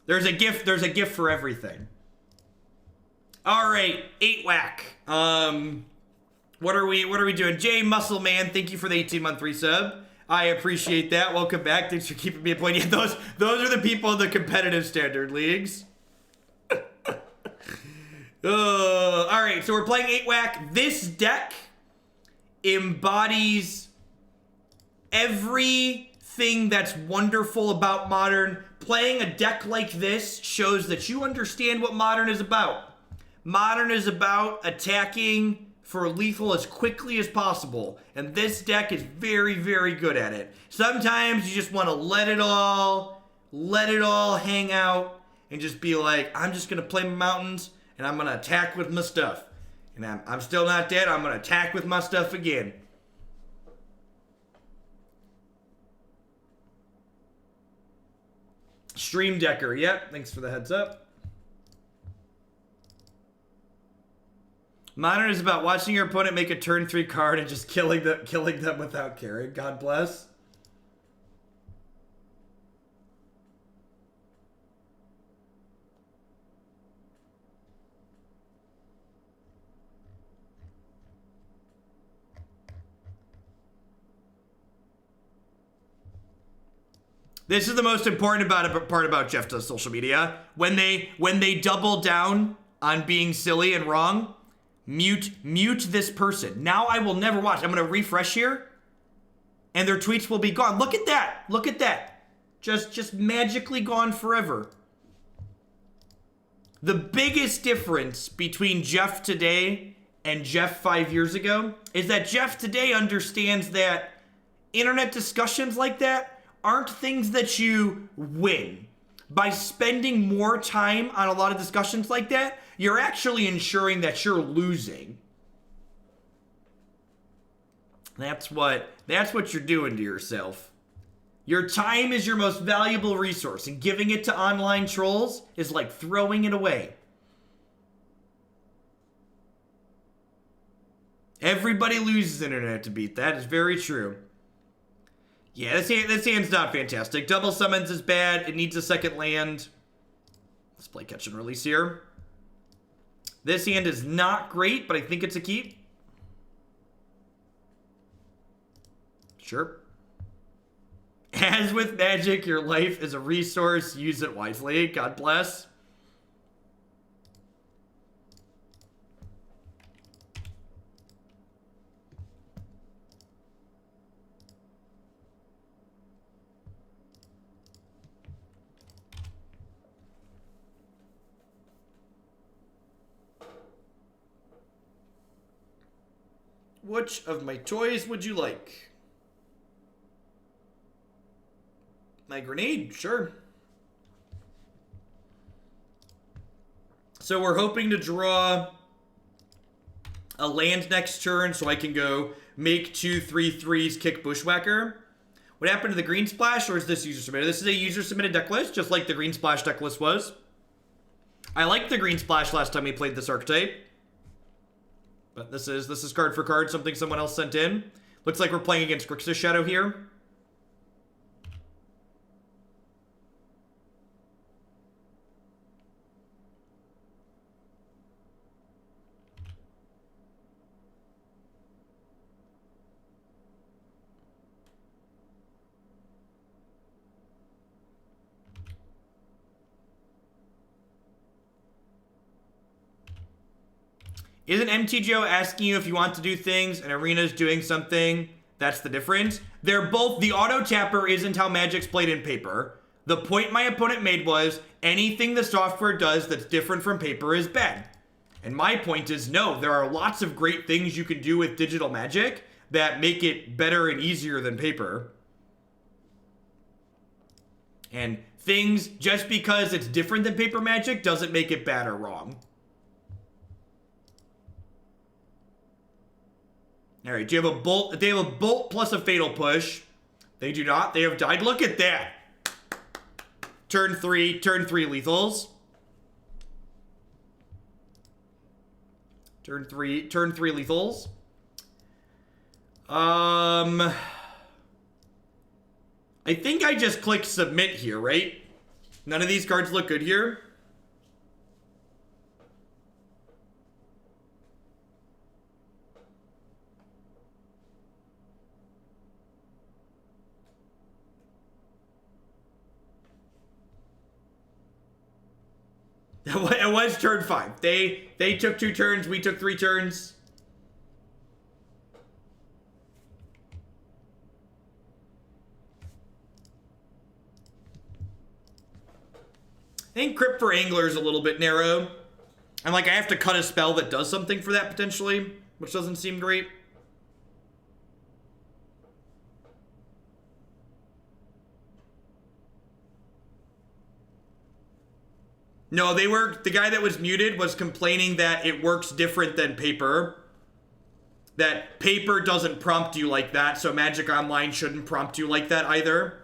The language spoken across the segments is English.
There's a gift for everything. All right, 8-whack. What are we doing? Jay Muscle Man, thank you for the 18-month resub. I appreciate that. Welcome back. Thanks for keeping me appointed. Yeah, those are the people in the competitive standard leagues. All right, so we're playing 8-whack. This deck embodies everything that's wonderful about Modern. Playing a deck like this shows that you understand what Modern is about. Modern is about attacking for lethal as quickly as possible, and this deck is very, very good at it. Sometimes you just want to let it all hang out and just be like, I'm just gonna play my mountains and I'm gonna attack with my stuff, and I'm still not dead. I'm gonna attack with my stuff again. Stream Decker, yep, thanks for the heads up. Modern is about watching your opponent make a turn 3 card and just killing them without caring. God bless. This is the most important part about Jeff's social media. When they double down on being silly and wrong, mute this person. Now I will never watch. I'm gonna refresh here, and their tweets will be gone. Look at that. Look at that. Just magically gone forever. The biggest difference between Jeff today and Jeff 5 years ago is that Jeff today understands that internet discussions like that aren't things that you win. By spending more time on a lot of discussions like that, you're actually ensuring that you're losing. That's what you're doing to yourself. Your time is your most valuable resource, and giving it to online trolls is like throwing it away. Everybody loses internet to beat that. It's very true. Yeah, this hand's not fantastic. Double summons is bad. It needs a second land. Let's play catch and release here. This hand is not great, but I think it's a keep. Sure. As with Magic, your life is a resource. Use it wisely. God bless. Which of my toys would you like? My grenade, sure. So we're hoping to draw a land next turn so I can go make 2 3/3s, kick Bushwhacker. What happened to the green splash, or is this user submitted? This is a user submitted deck list, just like the green splash deck list was. I liked the green splash last time we played this archetype. But this is card for card, something someone else sent in. Looks like we're playing against Grixis Shadow here. Isn't MTGO asking you if you want to do things and Arena's doing something? That's the difference. They're both, the auto tapper isn't how Magic's played in paper. The point my opponent made was anything the software does that's different from paper is bad. And my point is no, there are lots of great things you can do with digital Magic that make it better and easier than paper. And things, just because it's different than paper Magic doesn't make it bad or wrong. All right, do you have a bolt? They have a bolt plus a fatal push. They do not. They have died. Look at that. Turn 3 lethals. Turn three lethals. I think I just clicked submit here, right? None of these cards look good here. It was turn 5. They took 2 turns, we took 3 turns. I think Crypt for Angler is a little bit narrow. And like I have to cut a spell that does something for that potentially, which doesn't seem great. No, the guy that was muted was complaining that it works different than paper. That paper doesn't prompt you like that, so Magic Online shouldn't prompt you like that either.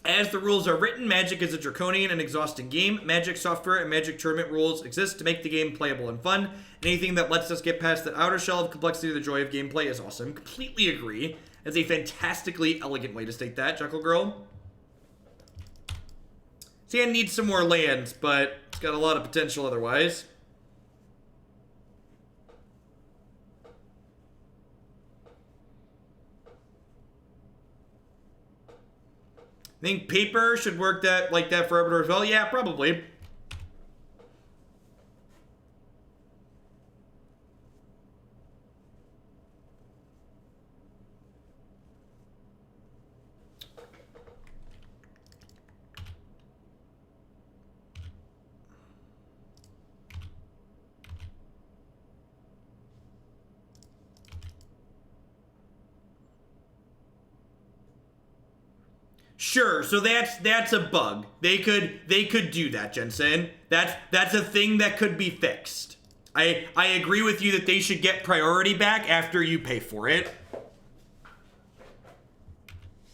As the rules are written, Magic is a draconian and exhausting game. Magic software and Magic tournament rules exist to make the game playable and fun. Anything that lets us get past the outer shell of complexity of the joy of gameplay is awesome. Completely agree. That's a fantastically elegant way to state that, Jekyll Girl. Sand needs some more lands, but it's got a lot of potential otherwise. I think paper should work like that for Arbiter as well. Yeah, probably. Sure, so that's a bug. They could do that, Jensen. That's a thing that could be fixed. I agree with you that they should get priority back after you pay for it.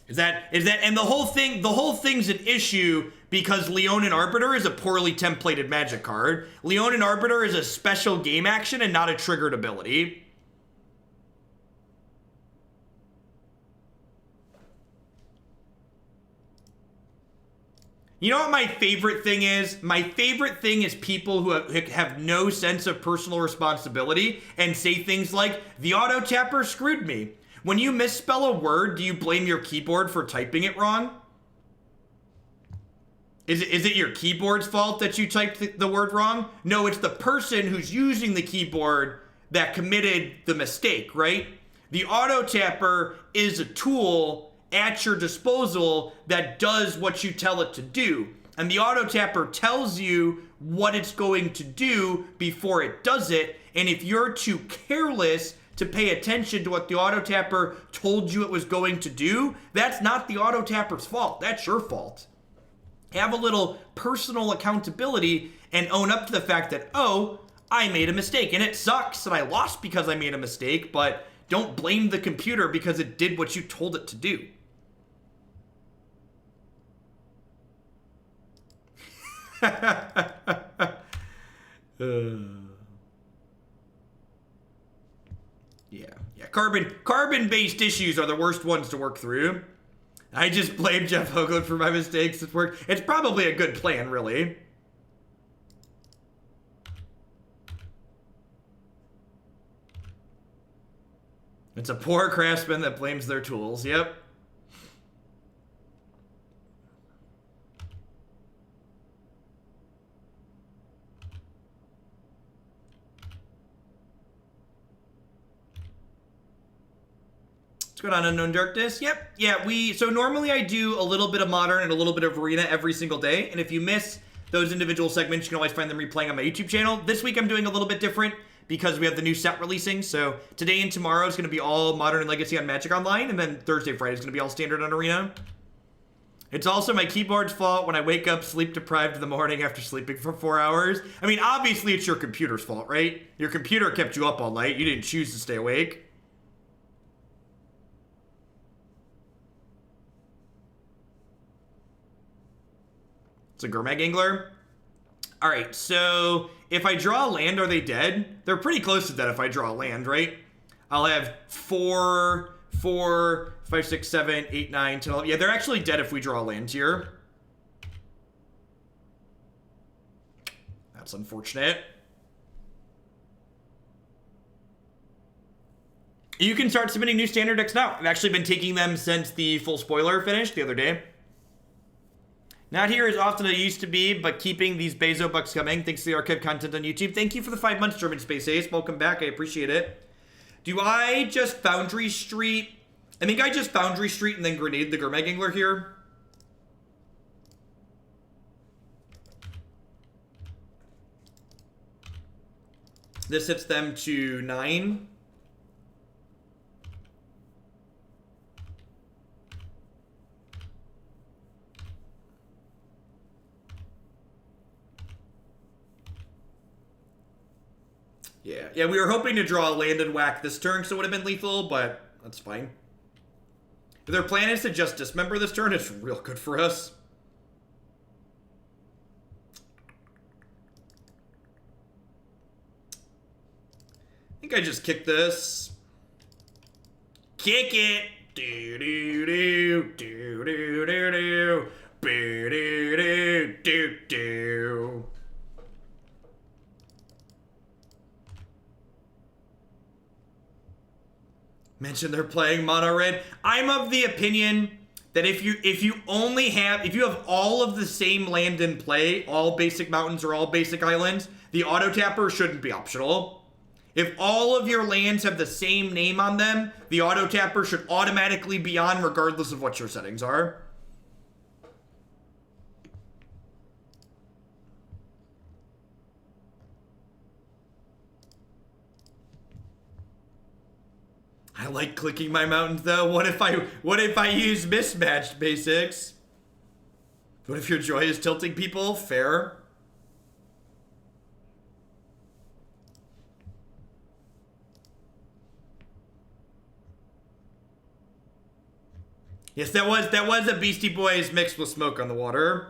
Is that and the whole thing's an issue because Leonin Arbiter is a poorly templated Magic card. Leonin Arbiter is a special game action and not a triggered ability. You know what my favorite thing is? My favorite thing is people who have no sense of personal responsibility and say things like, the auto tapper screwed me. When you misspell a word, do you blame your keyboard for typing it wrong? Is it your keyboard's fault that you typed the word wrong? No, it's the person who's using the keyboard that committed the mistake, right? The auto tapper is a tool at your disposal that does what you tell it to do. And the auto tapper tells you what it's going to do before it does it. And if you're too careless to pay attention to what the auto tapper told you it was going to do, that's not the auto tapper's fault. That's your fault. Have a little personal accountability and own up to the fact that, oh, I made a mistake. And it sucks and I lost because I made a mistake, but don't blame the computer because it did what you told it to do. Yeah. Carbon-based issues are the worst ones to work through. I just blame Jeff Hoagland for my mistakes at work. It's probably a good plan, really. It's a poor craftsman that blames their tools. Yep. What's going on, Unknown Darkness? Yep. Yeah, so normally I do a little bit of Modern and a little bit of Arena every single day. And if you miss those individual segments, you can always find them replaying on my YouTube channel. This week I'm doing a little bit different because we have the new set releasing. So today and tomorrow is going to be all Modern and Legacy on Magic Online. And then Thursday, Friday is going to be all Standard on Arena. It's also my keyboard's fault when I wake up sleep deprived in the morning after sleeping for 4 hours. I mean, obviously it's your computer's fault, right? Your computer kept you up all night. You didn't choose to stay awake. It's a Gurmag Angler. All right, so if I draw a land, are they dead? They're pretty close to dead if I draw a land, right? I'll have 4, 5, 6, 7, 8, 9, 10, 11. Yeah, they're actually dead if we draw a land here. That's unfortunate. You can start submitting new standard decks now. I've actually been taking them since the full spoiler finished the other day. Not here as often as it used to be, but keeping these Bezo bucks coming. Thanks to the archive content on YouTube. Thank you for the 5 months, German Space Ace. Welcome back. I appreciate it. Do I just Foundry Street? I think I just Foundry Street and then Grenade the Gurmag Angler here. This hits them to 9. Yeah, we were hoping to draw a land and whack this turn, so it would have been lethal, but that's fine. If their plan is to just dismember this turn, it's real good for us. I think I just kick this. Kick it! Do-do-do, do-do-do-do, do-do-do-do-do. Mentioned they're playing mono red. I'm of the opinion that if you have all of the same land in play, all basic mountains or all basic islands, the auto tapper shouldn't be optional. If all of your lands have the same name on them, the auto tapper should automatically be on regardless of what your settings are. I like clicking my mountains though. What if I use mismatched basics? What if your joy is tilting people? Fair. Yes, that was a Beastie Boys mixed with Smoke on the Water.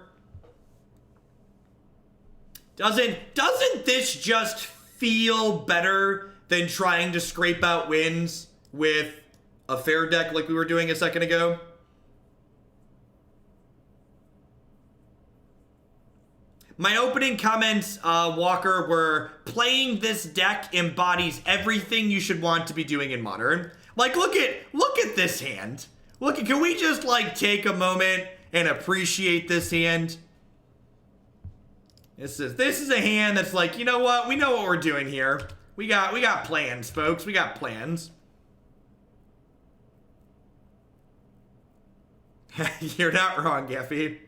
Doesn't this just feel better than trying to scrape out wins with a fair deck like we were doing a second ago? My opening comments, Walker, were playing this deck embodies everything you should want to be doing in Modern. Like, look at this hand. Can we just like take a moment and appreciate this hand? This is a hand that's like, you know what? We know what we're doing here. We got plans, folks. We got plans. You're not wrong, Gaffy.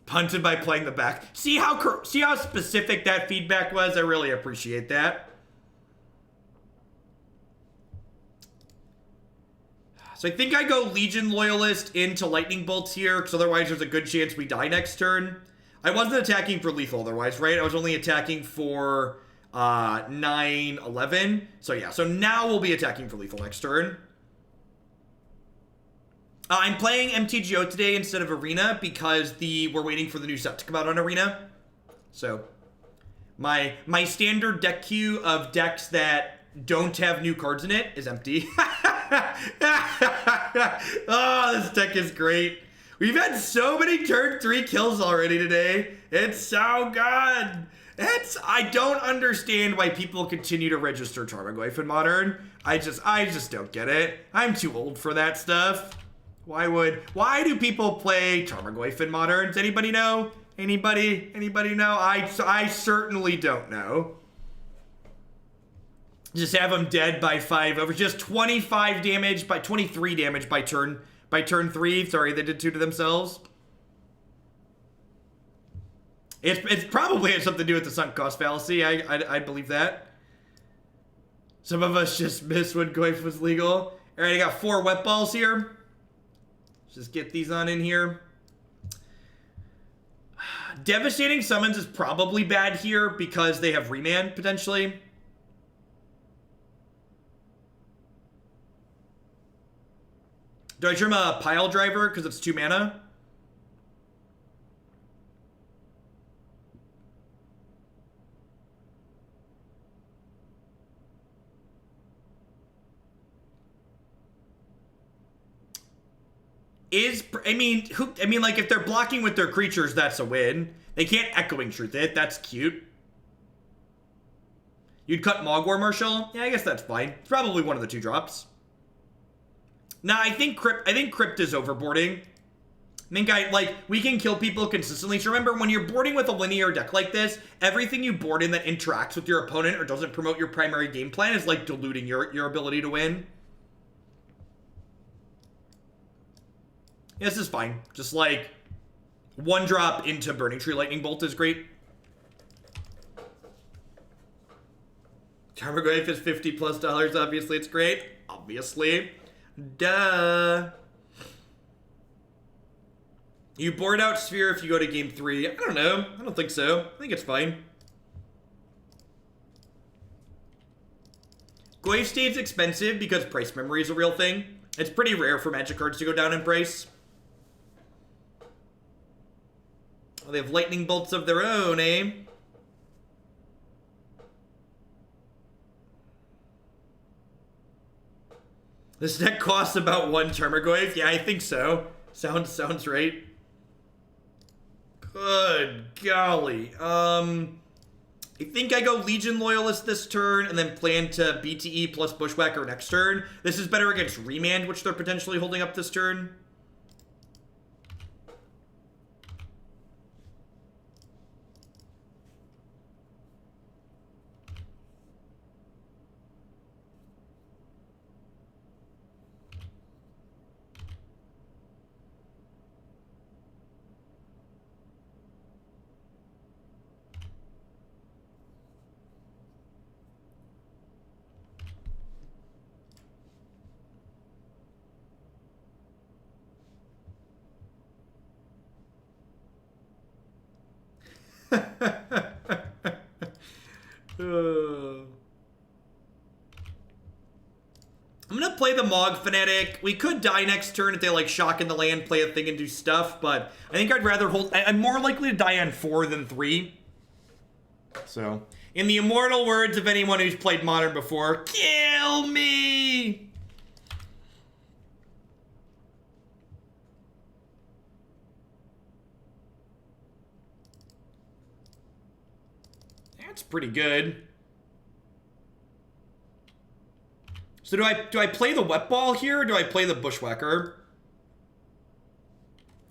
Punted by playing the back. See how specific that feedback was? I really appreciate that. So I think I go Legion Loyalist into Lightning Bolts here, because otherwise there's a good chance we die next turn. I wasn't attacking for lethal otherwise, right? I was only attacking for 9, 11. So yeah, so now we'll be attacking for lethal next turn. I'm playing MTGO today instead of Arena because we're waiting for the new set to come out on Arena. So my standard deck queue of decks that don't have new cards in it is empty. Oh, this deck is great. We've had so many turn 3 kills already today. It's so good. I don't understand why people continue to register Tarmogoyf in Modern. I just don't get it. I'm too old for that stuff. Why do people play Tarmogoyf in Modern? Does anybody know? Anybody know? I certainly don't know. Just have them dead by 5 over. Just 25 damage by 23 damage by turn 3. Sorry, they did 2 to themselves. It's probably has something to do with the sunk cost fallacy. I believe that. Some of us just missed when Goyf was legal. All right, I got 4 wet balls here. Let's just get these on in here. Devastating Summons is probably bad here because they have Remand potentially. Do I trim a Piledriver because it's 2 mana? I mean, like, if they're blocking with their creatures, that's a win. They can't Echoing Truth it. That's cute. You'd cut Mogg War Marshal? Yeah, I guess that's fine. It's probably one of the 2 drops. Nah, I think Crypt is overboarding. I think we can kill people consistently. So remember, when you're boarding with a linear deck like this, everything you board in that interacts with your opponent or doesn't promote your primary game plan is like diluting your ability to win. Yeah, this is fine. Just like 1 drop into Burning-Tree Lightning Bolt is great. Tarmogoyf is $50+ obviously it's great. Obviously. Duh. You board out Sphere if you go to game 3. I don't know. I don't think so. I think it's fine. Goyf stays expensive because price memory is a real thing. It's pretty rare for Magic cards to go down in price. Oh, they have lightning bolts of their own, eh? This deck costs about 1 Tarmogoyf. Yeah, I think so. Sounds right. Good golly. I think I go Legion Loyalist this turn and then plan to BTE plus Bushwhacker next turn. This is better against Remand, which they're potentially holding up this turn. I'm gonna play the Mogg Fanatic. We could die next turn if they like shock in the land, play a thing and do stuff, but I think I'd rather hold. I'm more likely to die on 4 than 3. So, in the immortal words of anyone who's played Modern before, kill me! That's pretty good. So do I play the Wet Ball here, or do I play the Bushwhacker?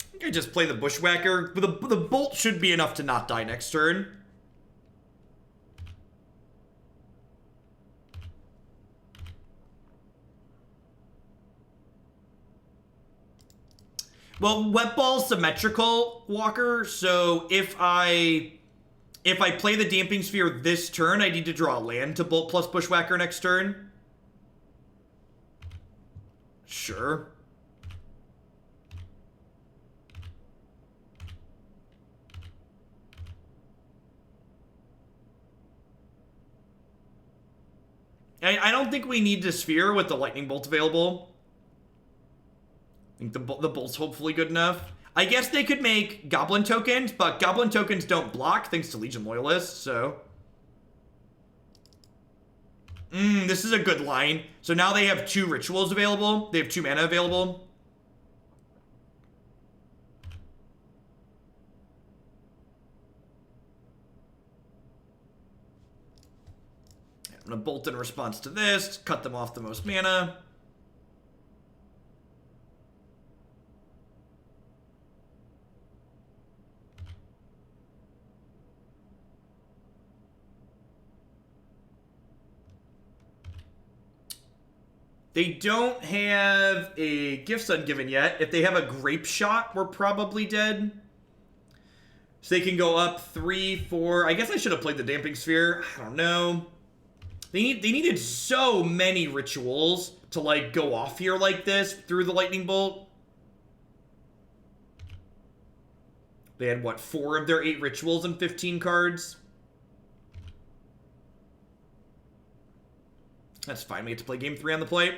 I think I just play the Bushwhacker. The Bolt should be enough to not die next turn. Well, Wet Ball's symmetrical, Walker, so if I play the Damping Sphere this turn, I need to draw a land to Bolt plus Bushwhacker next turn. Sure. I don't think we need the Sphere with the Lightning Bolt available. I think the Bolt's hopefully good enough. I guess they could make Goblin tokens, but Goblin tokens don't block thanks to Legion Loyalist, so... this is a good line. So now they have 2 rituals available. They have 2 mana available. I'm gonna bolt in response to this, cut them off the most mana. They don't have a Gifts Ungiven yet. If they have a Grape Shot, we're probably dead. So they can go up 3, 4. I guess I should have played the Damping Sphere. I don't know. They needed so many rituals to like go off here like this through the Lightning Bolt. They had what, 4 of their 8 rituals and 15 cards. That's fine. We get to play game 3 on the plate.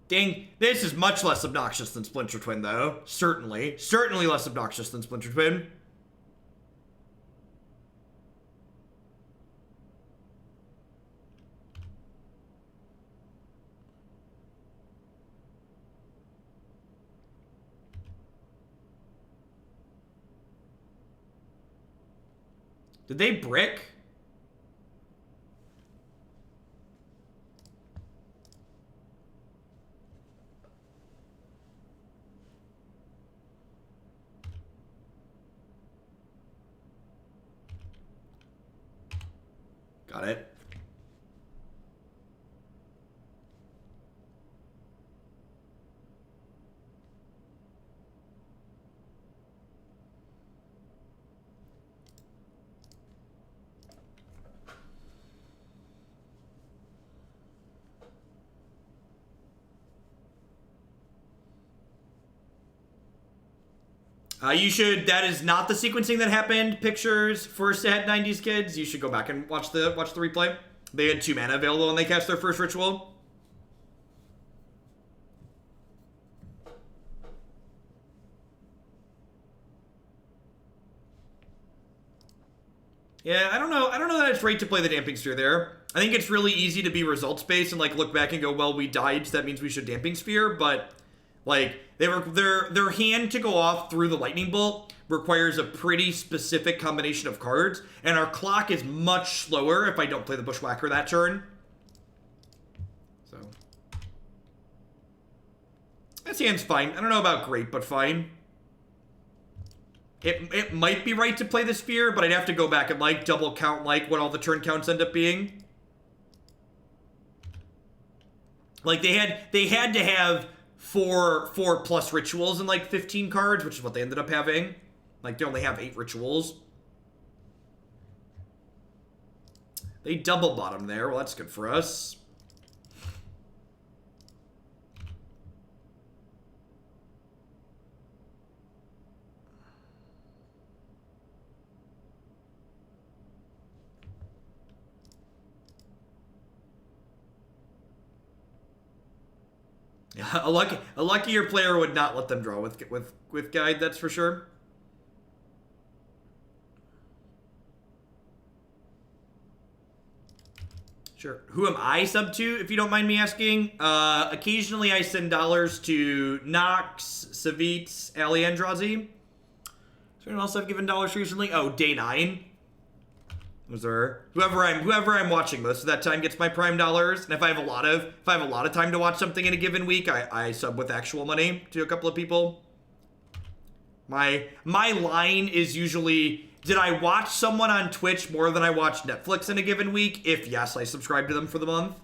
Dang, this is much less obnoxious than Splinter Twin, though. Certainly. Certainly less obnoxious than Splinter Twin. Did they brick? Got it. You should. That is not the sequencing that happened. Pictures for sad 90s kids. You should go back and watch the replay. They had 2 mana available when they cast their first ritual. Yeah, I don't know. I don't know that it's right to play the Damping Sphere there. I think it's really easy to be results based and like look back and go, well, we died, so that means we should Damping Sphere, but. Like, their hand to go off through the lightning bolt requires a pretty specific combination of cards, and our clock is much slower if I don't play the Bushwhacker that turn. So. This hand's fine. I don't know about great, but fine. It might be right to play the Sphere, but I'd have to go back and, like, double count, like, what all the turn counts end up being. Like, they had to have... four plus rituals and like 15 cards, which is what they ended up having. Like, they only have 8 rituals. They double bottom there. Well, that's good for us. A luckier player would not let them draw with guide, that's for sure. Sure. Who am I sub to, if you don't mind me asking? Occasionally I send dollars to Nox, Savitz, Ali Andrazi. Is there anyone else I've given dollars recently? Oh, Day 9. Was there whoever I'm watching most of that time gets my Prime dollars, and if I have a lot of time to watch something in a given week, I sub with actual money to a couple of people. My line is usually, did I watch someone on Twitch more than I watch Netflix in a given week? If yes, I subscribe to them for the month.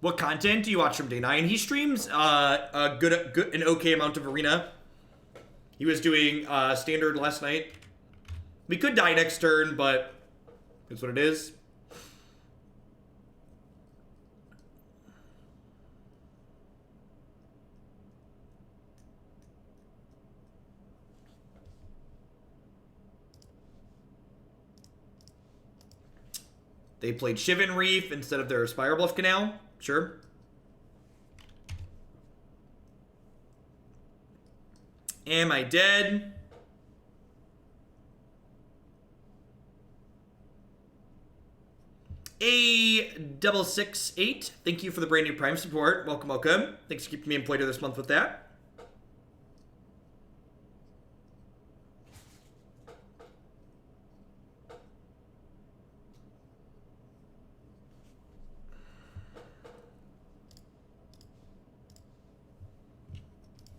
What content do you watch from Day 9? He streams an okay amount of Arena. He was doing Standard last night. We could die next turn, but it's what it is. They played Shivan Reef instead of their Spire Bluff Canal. Sure. Am I dead? A668. Thank you for the brand new Prime support. Welcome, welcome. Thanks for keeping me employed this month with that.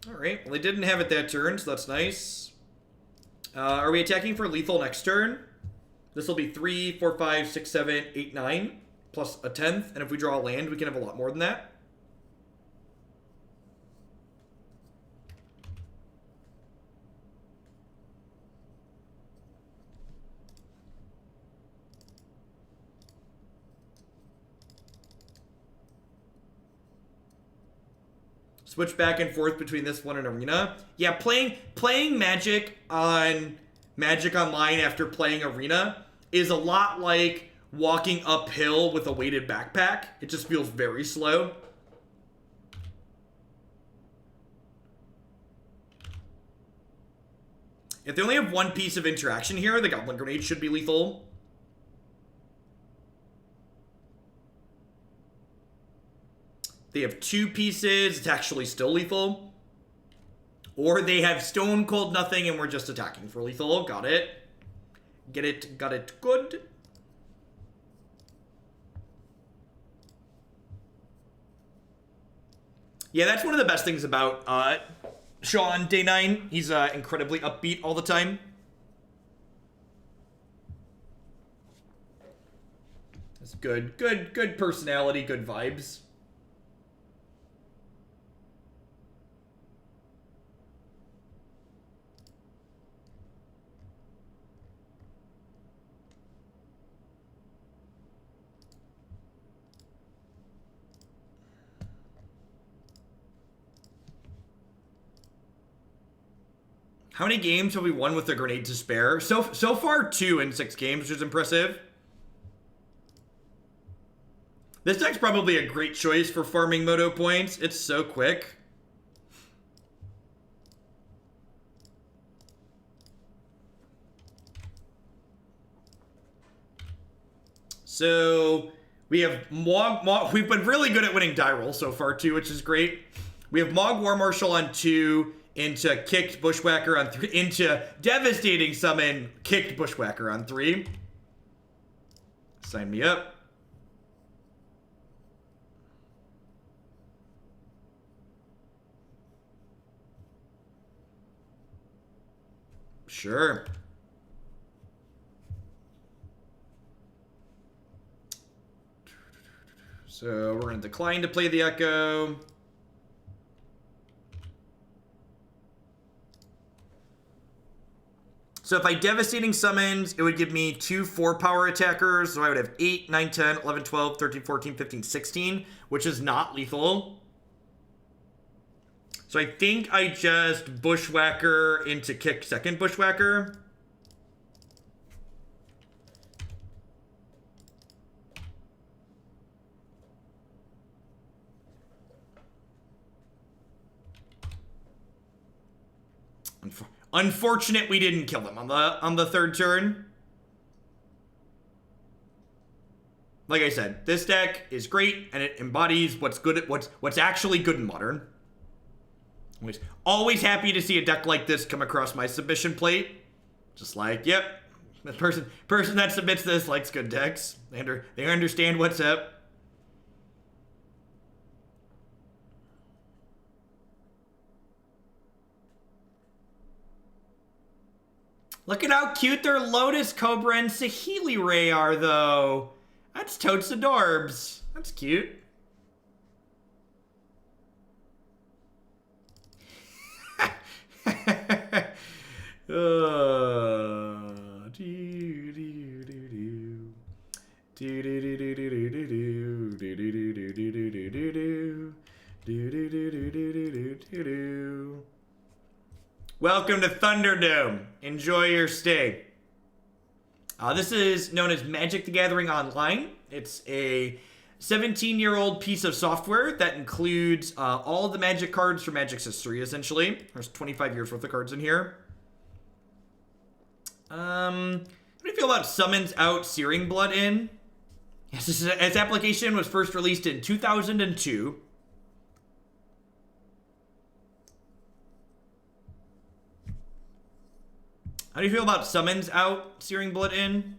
Alright, well, they didn't have it that turn, so that's nice. Are we attacking for lethal next turn? This will be 3, 4, 5, 6, 7, 8, 9, plus a 10th, and if we draw a land, we can have a lot more than that. Switch back and forth between this one and Arena. Yeah, playing Magic Online after playing Arena is a lot like walking uphill with a weighted backpack. It just feels very slow. If they only have one piece of interaction here, the Goblin Grenade should be lethal. They have 2 pieces. It's actually still lethal. Or they have stone cold nothing and we're just attacking for lethal. Got it. Get it. Got it. Good. Yeah, that's one of the best things about Sean Day 9. He's incredibly upbeat all the time. That's good. Good personality, good vibes. How many games have we won with a grenade to spare? So far, 2 in 6 games, which is impressive. This deck's probably a great choice for farming moto points. It's so quick. So we have Mogg. We've been really good at winning die roll so far too, which is great. We have Mogg War Marshal on 2. Into kicked Bushwhacker on 3. Into devastating summon kicked Bushwhacker on 3. Sign me up. Sure. So we're going to decline to play the Echo. So if I devastating summons, it would give me 2 4-power attackers. So I would have 8, 9, 10, 11, 12, 13, 14, 15, 16, which is not lethal. So I think I just Bushwhacker into kick second Bushwhacker. Unfortunate we didn't kill him on the 3rd turn. Like I said, this deck is great and it embodies what's good at what's actually good in Modern. Always happy to see a deck like this come across my submission plate. Just like, yep, the person that submits this likes good decks. They understand what's up. Look at how cute their Lotus Cobra and Saheeli Ray are, though. That's totes adorbs. That's cute. Welcome to Thunderdome. Enjoy your stay. This is known as Magic the Gathering Online. It's a 17-year-old piece of software that includes all of the Magic cards from Magic's history, essentially. There's 25 years worth of cards in here. How do you feel about Summons Out, Searing Blood In? Yes, its application was first released in 2002. How do you feel about Summons Out, Searing Blood In?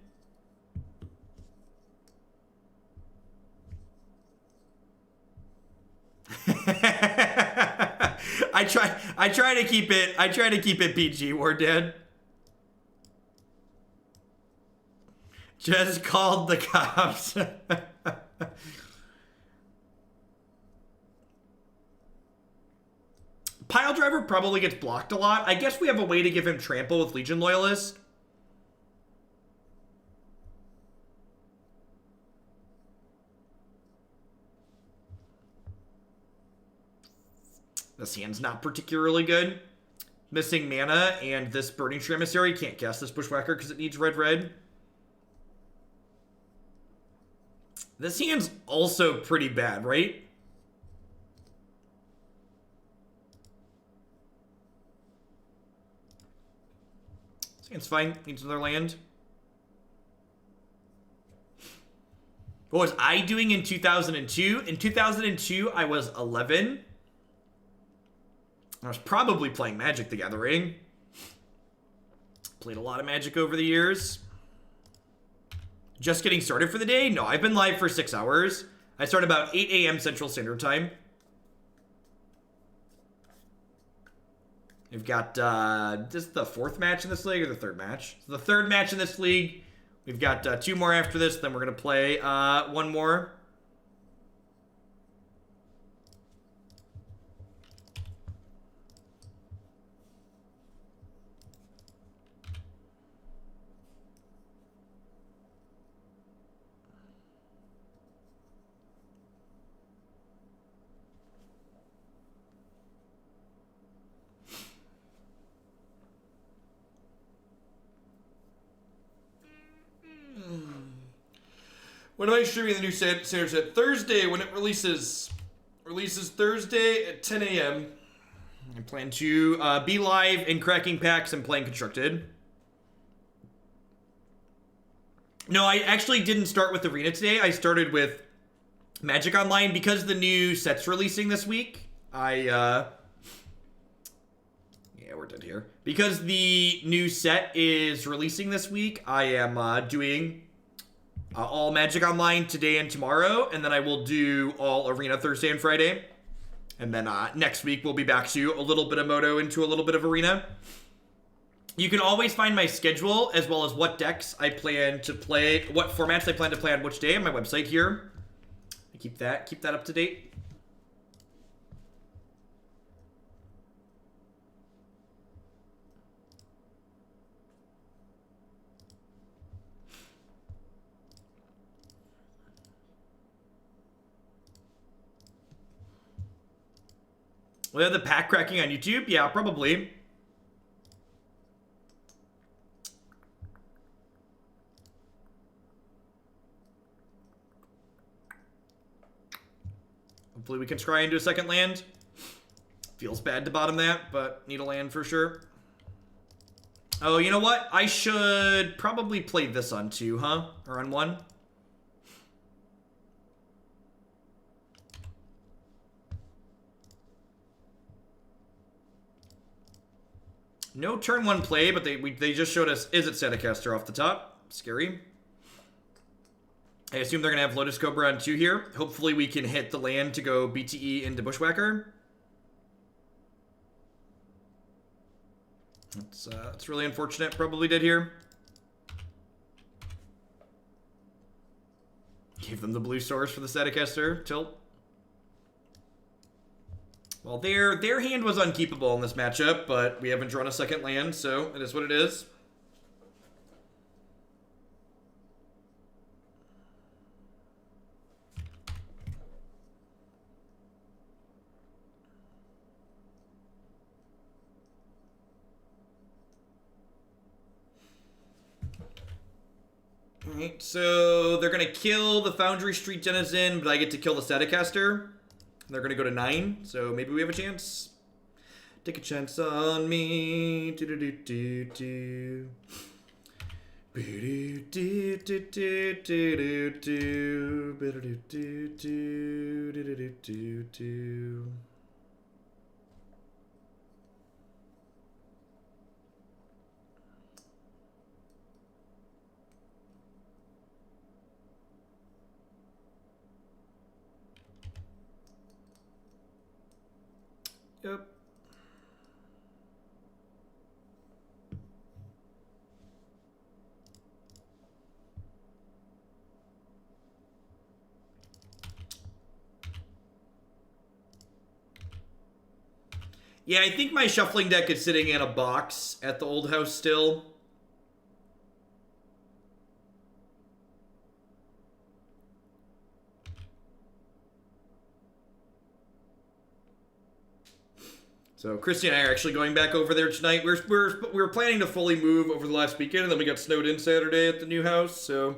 I try to keep it PG, War Dad. Just called the cops. Piledriver probably gets blocked a lot. I guess we have a way to give him trample with Legion Loyalist. This hand's not particularly good. Missing mana and this Burning-Tree Emissary. Can't cast this Bushwhacker because it needs red. This hand's also pretty bad, right? This hand's fine. Needs another land. What was I doing in 2002? In 2002, I was 11. I was probably playing Magic the Gathering. Played a lot of Magic over the years. Just getting started for the day? No, I've been live for 6 hours. I start about 8 a.m. Central Standard Time. We've got, this is the 4th match in this league, or the 3rd match? It's the 3rd match in this league. We've got 2 more after this, then we're going to play 1 more. When am I streaming the new standard set? Thursday when it releases. Releases Thursday at 10 a.m. I plan to be live and cracking packs and playing Constructed. No, I actually didn't start with Arena today. I started with Magic Online because the new set's releasing this week. Yeah, we're dead here. Because the new set is releasing this week, I am doing all Magic Online today and tomorrow, and then I will do all Arena Thursday and Friday. And then next week we'll be back to a little bit of Moto into a little bit of Arena. You can always find my schedule as well as what decks I plan to play, what formats I plan to play on which day on my website here. I keep that up to date. Will have the pack cracking on YouTube? Yeah, probably. Hopefully we can scry into a second land. Feels bad to bottom that, but need a land for sure. Oh, you know what? I should probably play this on 2, huh? Or on 1? No turn 1 play, but they just showed us Is It Staticaster off the top. Scary. I assume they're going to have Lotus Cobra on 2 here. Hopefully we can hit the land to go BTE into Bushwhacker. That's really unfortunate. Probably did here. Gave them the blue source for the Staticaster. Tilt. Well, their hand was unkeepable in this matchup, but we haven't drawn a second land, so it is what it is. Alright, so they're going to kill the Foundry Street Denizen, but I get to kill the Staticaster. They're going to go to 9, so maybe we have a chance. Take a chance on me. Do do do do do. Do do do do do do do. Do do do do do do. Yep. Yeah, I think my shuffling deck is sitting in a box at the old house still. So Christy and I are actually going back over there tonight. We were planning to fully move over the last weekend, and then we got snowed in Saturday at the new house, so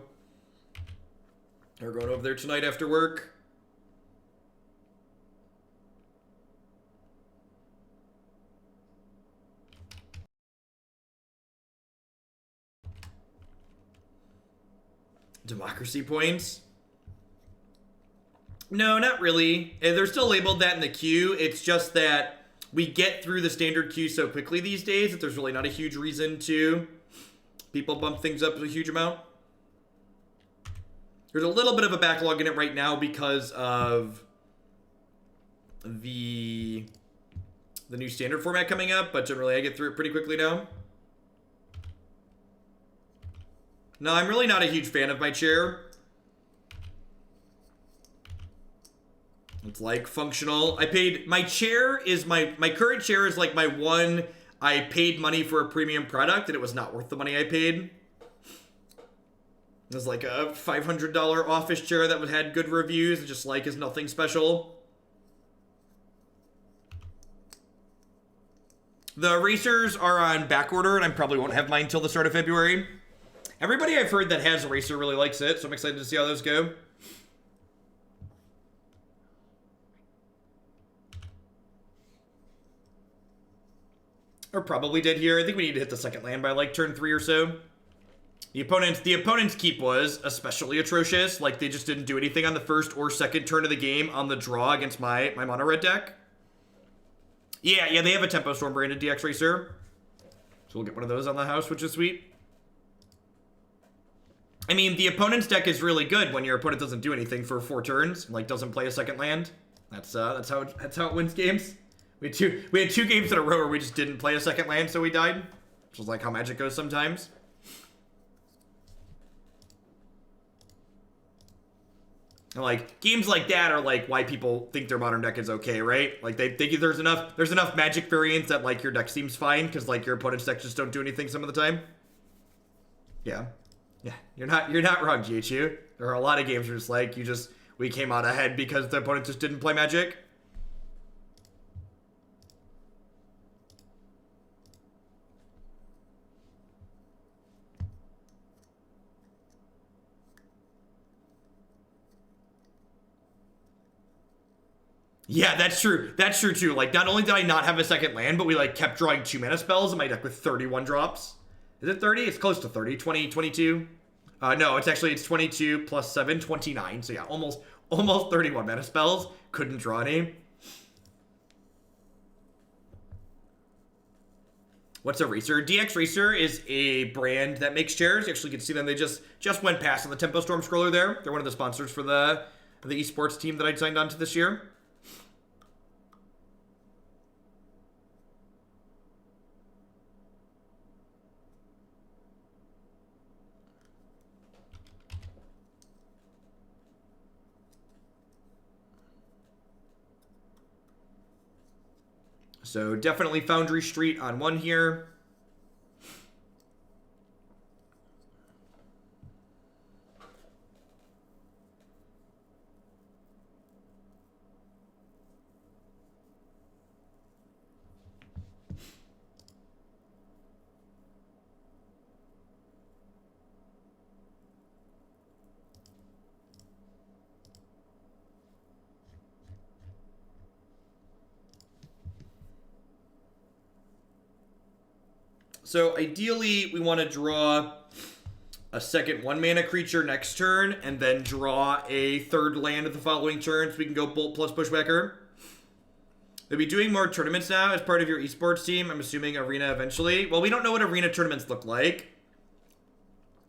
we're going over there tonight after work. Democracy points. No, not really. They're still labeled that in the queue. It's just that we get through the standard queue so quickly these days that there's really not a huge reason to people bump things up a huge amount. There's a little bit of a backlog in it right now because of the new standard format coming up, but generally I get through it pretty quickly now. No, I'm really not a huge fan of my chair. It's like functional. My chair is my current chair is like my one, I paid money for a premium product and it was not worth the money I paid. It was like a $500 office chair that had good reviews and just like is nothing special. The racers are on back order and I probably won't have mine until the start of February. Everybody I've heard that has a racer really likes it, so I'm excited to see how those go. Or probably dead here. I think we need to hit the second land by like turn 3 or so. The opponent's keep was especially atrocious. Like they just didn't do anything on the first or second turn of the game on the draw against my mono red deck. Yeah, they have a Tempo Storm branded DX Racer. So we'll get one of those on the house, which is sweet. I mean, the opponent's deck is really good when your opponent doesn't do anything for 4 turns, like doesn't play a second land. That's how it wins games. We had two games in a row where we just didn't play a second land, so we died. Which is like how Magic goes sometimes. And like games like that are like why people think their modern deck is okay, right? Like they think there's enough Magic variants that like your deck seems fine because like your opponent's deck just don't do anything some of the time. Yeah, you're not wrong, GHU. There are a lot of games where it's like we came out ahead because the opponent just didn't play Magic. Yeah, that's true. That's true too. Like, not only did I not have a second land, but we like kept drawing 2 mana spells in my deck with 31 drops. Is it 30? It's close to 30. 20, 22. No, it's 22 plus 7, 29. So yeah, almost 31 mana spells. Couldn't draw any. What's a racer? DX Racer is a brand that makes chairs. You actually can see them. They just went past on the Tempo Storm scroller there. They're one of the sponsors for the esports team that I signed on to this year. So definitely Foundry Street on 1 here. So ideally, we want to draw a second 1-mana creature next turn, and then draw a 3rd land at the following turn, so we can go Bolt plus Bushwhacker. They'll be doing more tournaments now as part of your esports team. I'm assuming Arena eventually. Well, we don't know what Arena tournaments look like.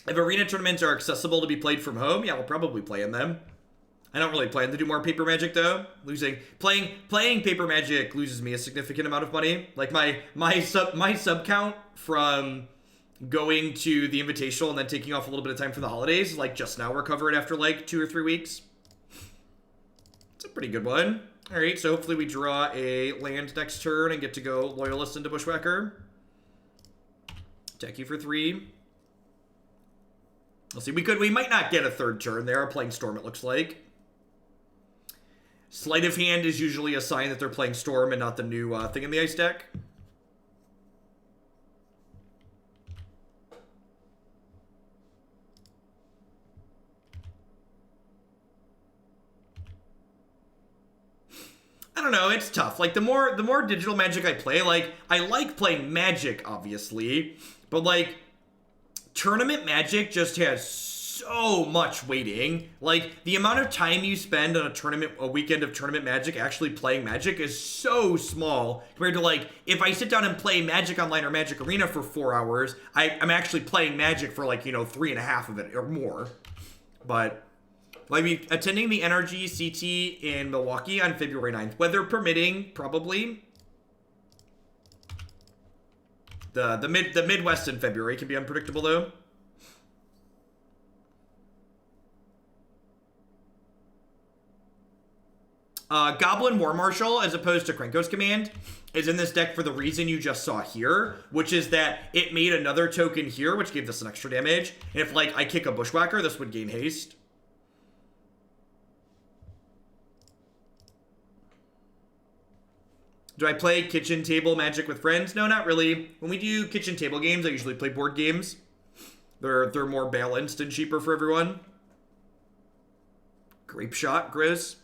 If Arena tournaments are accessible to be played from home, yeah, we'll probably play in them. I don't really plan to do more Paper Magic though. Playing Paper Magic loses me a significant amount of money. Like my sub count from going to the Invitational and then taking off a little bit of time for the holidays is like just now recovered after like 2 or 3 weeks. It's a pretty good one. All right, so hopefully we draw a land next turn and get to go Loyalist into Bushwhacker. Attack you for 3. We'll see. We might not get a 3rd turn. They are playing Storm, it looks like. Sleight of Hand is usually a sign that they're playing Storm and not the new thing in the ice deck. I don't know, it's tough. Like the more digital Magic I play, like I like playing Magic obviously, but like tournament Magic just has so much waiting. Like, the amount of time you spend on a weekend of tournament Magic actually playing Magic is so small compared to, like, if I sit down and play Magic Online or Magic Arena for 4 hours, I'm actually playing Magic for, like, 3.5 of it or more. But like, attending the NRG CT in Milwaukee on February 9th. Weather permitting, probably. The Midwest in February can be unpredictable, though. Goblin War Marshal, as opposed to Krenko's Command, is in this deck for the reason you just saw here, which is that it made another token here, which gave this an extra damage. And if, like, I kick a Bushwhacker, this would gain haste. Do I play kitchen table Magic with friends? No, not really. When we do kitchen table games, I usually play board games. They're more balanced and cheaper for everyone. Grape shot, Grizz.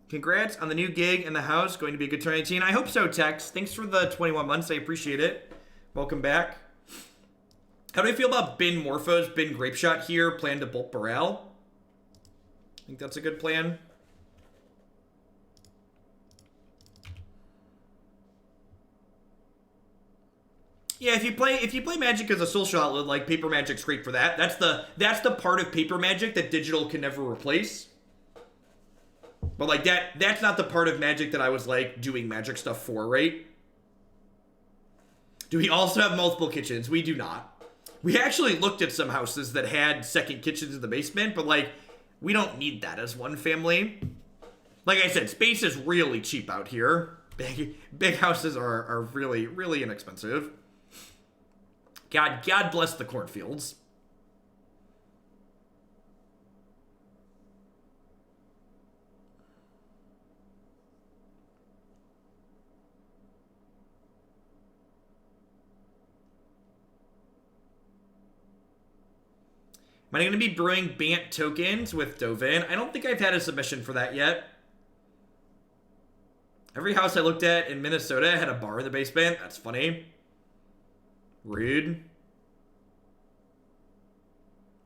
Congrats on the new gig in the house. Going to be a good 2019. I hope so, Tex. Thanks for the 21 months. I appreciate it. Welcome back. How do I feel about Bin Morphos, Bin Grape Shot here? Plan to bolt Burrell. I think that's a good plan. Yeah, if you play Magic as a social outlet, like Paper Magic's great for that. That's the part of Paper Magic that digital can never replace. But like that's not the part of Magic that I was like doing Magic stuff for, right? Do we also have multiple kitchens? We do not. We actually looked at some houses that had second kitchens in the basement, but like we don't need that as one family. Like I said, space is really cheap out here. Big houses are really, really inexpensive. God bless the cornfields. Am I going to be brewing Bant tokens with Dovin? I don't think I've had a submission for that yet. Every house I looked at in Minnesota had a bar in the basement. That's funny. Rude.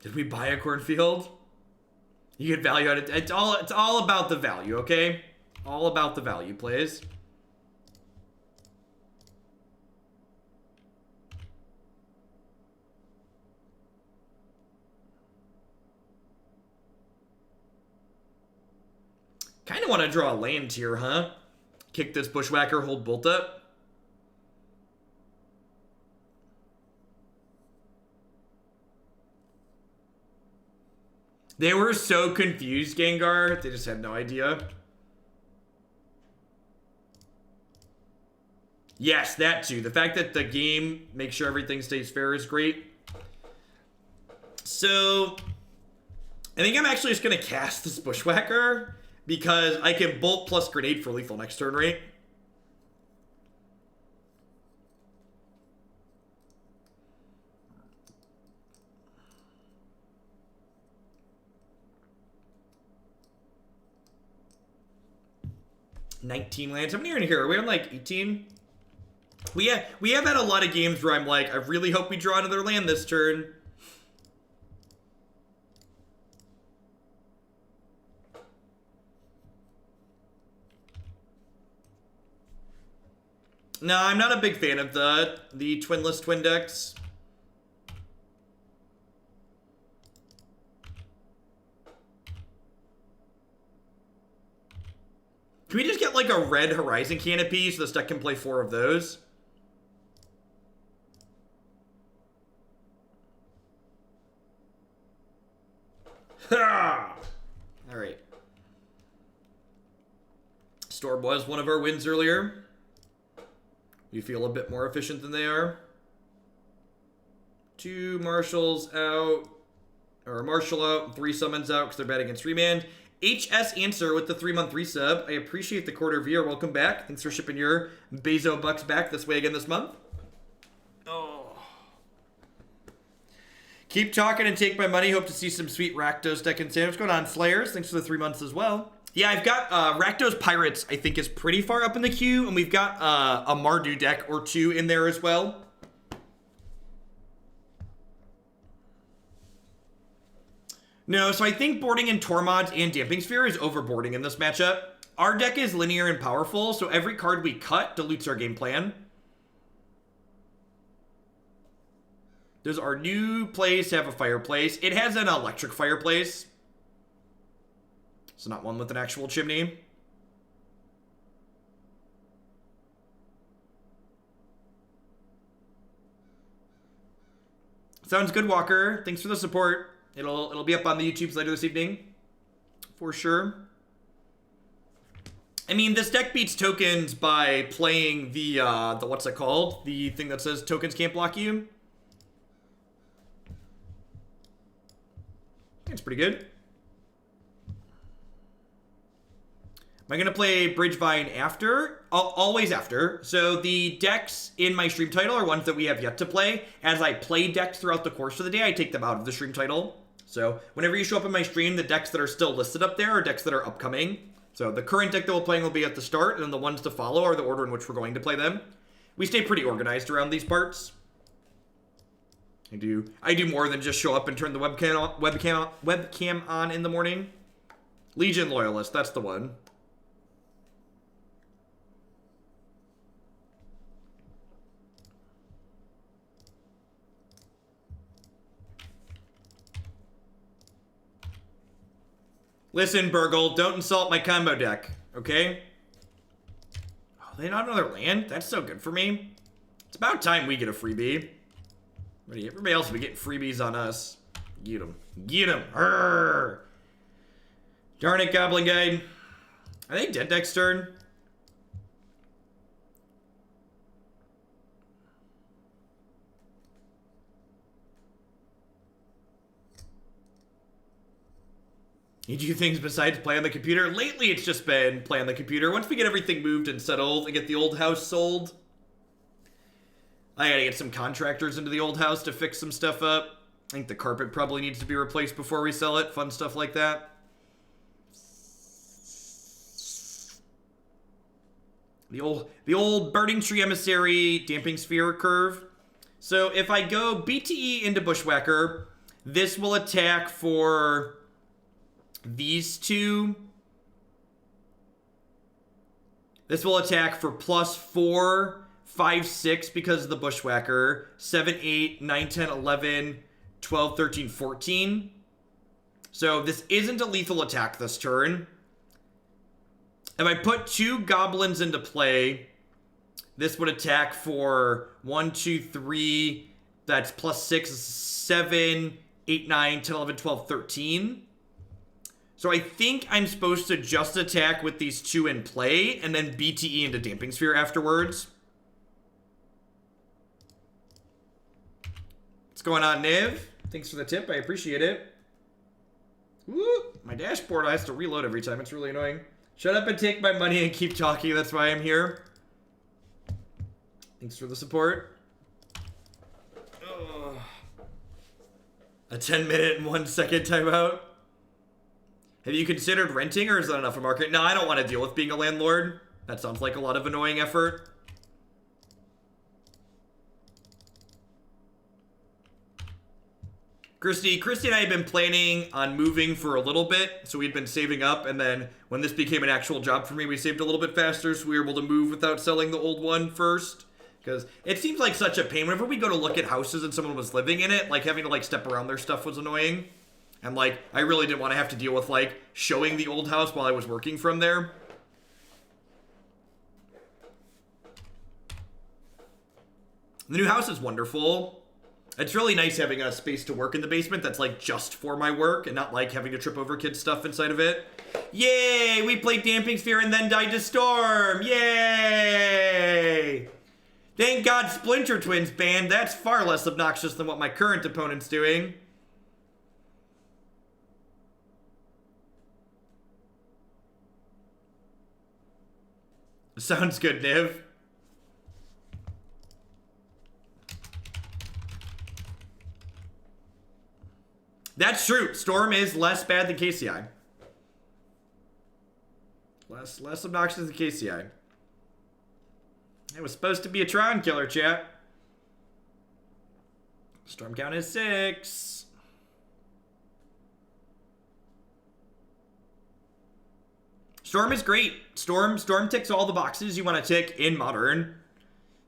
Did we buy a cornfield? You get value out of it. It's all about the value, okay? All about the value plays. Kind of want to draw a land here, huh? Kick this Bushwhacker, hold Bolt up. They were so confused, Gengar. They just had no idea. Yes, that too. The fact that the game makes sure everything stays fair is great. So, I think I'm actually just going to cast this Bushwhacker because I can Bolt plus Grenade for lethal next turn, right? $19 lands. How many are in here? Are we on like 18? We have had a lot of games where I'm like, I really hope we draw another land this turn. No, I'm not a big fan of the twinless twin decks. Can we just get like a red Horizon Canopy so this deck can play 4 of those? Ha! Alright. Storm was one of our wins earlier. You feel a bit more efficient than they are. 2 Marshals out. Or a Marshal out and 3 Summons out because they're bad against Remand. HS Answer with the 3-month resub. I appreciate the quarter viewer. Welcome back. Thanks for shipping your Bezo bucks back this way again this month. Oh. Keep talking and take my money. Hope to see some sweet Rakdos deck and What's going on, Slayers? Thanks for the 3 months as well. Yeah, I've got Rakdos Pirates, I think, is pretty far up in the queue. And we've got a Mardu deck or 2 in there as well. No, so I think boarding in Tormod and Damping Sphere is overboarding in this matchup. Our deck is linear and powerful, so every card we cut dilutes our game plan. Does our new place have a fireplace? It has an electric fireplace. So not one with an actual chimney. Sounds good, Walker. Thanks for the support. It'll be up on the YouTubes later this evening. For sure. I mean, this deck beats tokens by playing the what's it called? The thing that says tokens can't block you. It's pretty good. Am I going to play Bridgevine after? Always after. So the decks in my stream title are ones that we have yet to play. As I play decks throughout the course of the day, I take them out of the stream title. So whenever you show up in my stream, the decks that are still listed up there are decks that are upcoming. So the current deck that we're playing will be at the start, and then the ones to follow are the order in which we're going to play them. We stay pretty organized around these parts. I do more than just show up and turn the webcam on in the morning. Legion Loyalist, that's the one. Listen, Burgle, don't insult my combo deck, okay? Oh, they not another land? That's so good for me. It's about time we get a freebie. Everybody else will be getting freebies on us. Get them. Get them. Arrgh. Darn it, Goblin Guide. Are they dead deck's turn? You do things besides play on the computer? Lately, it's just been play on the computer. Once we get everything moved and settled and get the old house sold, I gotta get some contractors into the old house to fix some stuff up. I think the carpet probably needs to be replaced before we sell it. Fun stuff like that. The old Burning-Tree Emissary Damping Sphere curve. So if I go BTE into Bushwhacker, this will attack for these two. This will attack for +4, 5, 6 because of the Bushwhacker. 7, 8, 9, 10, 11, 12, 13, 14. So this isn't a lethal attack this turn. If I put 2 goblins into play, this would attack for 1, 2, 3. That's +6, 7, 8, 9, 10, 11, 12, 13. So I think I'm supposed to just attack with these 2 in play and then BTE into Damping Sphere afterwards. What's going on, Niv? Thanks for the tip. I appreciate it. Woo! My dashboard has to reload every time. It's really annoying. Shut up and take my money and keep talking. That's why I'm here. Thanks for the support. Ugh. A 10-minute and 1-second timeout. Have you considered renting, or is that enough for market? No, I don't want to deal with being a landlord. That sounds like a lot of annoying effort. Christy and I have been planning on moving for a little bit, so we'd been saving up, and then when this became an actual job for me, we saved a little bit faster, so we were able to move without selling the old one first. Because it seems like such a pain. Whenever we go to look at houses and someone was living in it, like having to like step around their stuff was annoying. And like, I really didn't want to have to deal with like showing the old house while I was working from there. The new house is wonderful. It's really nice having a space to work in the basement that's like just for my work and not like having to trip over kids' stuff inside of it. Yay! We played Damping Sphere and then died to Storm! Yay! Thank God Splinter Twins banned. That's far less obnoxious than what my current opponent's doing. Sounds good, Niv. That's true. Storm is less bad than KCI. Less obnoxious than KCI. It was supposed to be a Tron killer, chat. Storm count is 6. Storm is great. Storm ticks all the boxes you want to tick in Modern.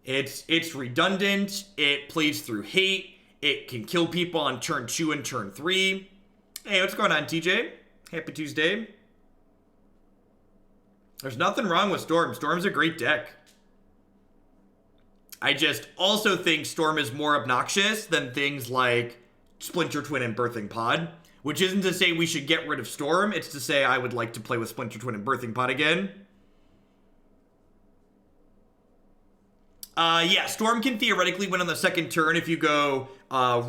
It's redundant. It plays through hate. It can kill people on turn 2 and turn 3. Hey, what's going on, TJ? Happy Tuesday. There's nothing wrong with Storm. Storm's a great deck. I just also think Storm is more obnoxious than things like Splinter Twin and Birthing Pod, which isn't to say we should get rid of Storm. It's to say I would like to play with Splinter Twin and Birthing Pod again. Yeah, Storm can theoretically win on the second turn if you go